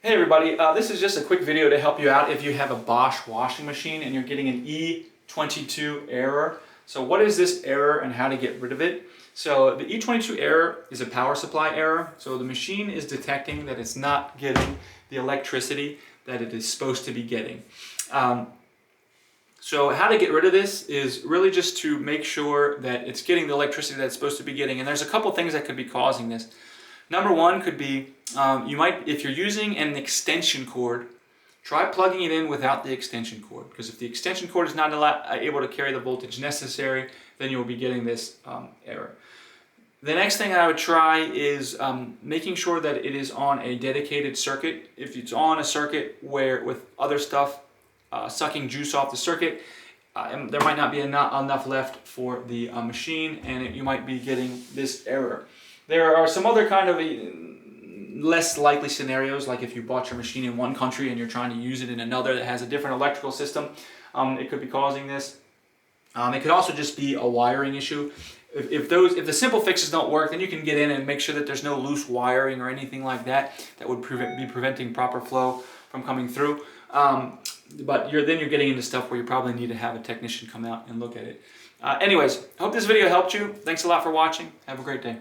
Hey everybody, this is just a quick video to help you out if you have a Bosch washing machine and you're getting an E22 error. So what is this error and how to get rid of it? So the E22 error is a power supply error. So the machine is detecting that it's not getting the electricity that it is supposed to be getting. So how to get rid of this is really just to make sure that it's getting the electricity that it's supposed to be getting. And there's a couple things that could be causing this. Number one could be, if you're using an extension cord, try plugging it in without the extension cord. Because if the extension cord is not able to carry the voltage necessary, then you'll be getting this error. The next thing I would try is making sure that it is on a dedicated circuit. If it's on a circuit with other stuff sucking juice off the circuit, there might not be enough left for the machine, and you might be getting this error. There are some other kind of less likely scenarios, like if you bought your machine in one country and you're trying to use it in another that has a different electrical system, it could be causing this. It could also just be a wiring issue. If the simple fixes don't work, then you can get in and make sure that there's no loose wiring or anything like that that would be preventing proper flow from coming through. But then you're getting into stuff where you probably need to have a technician come out and look at it. Anyways, I hope this video helped you. Thanks a lot for watching. Have a great day.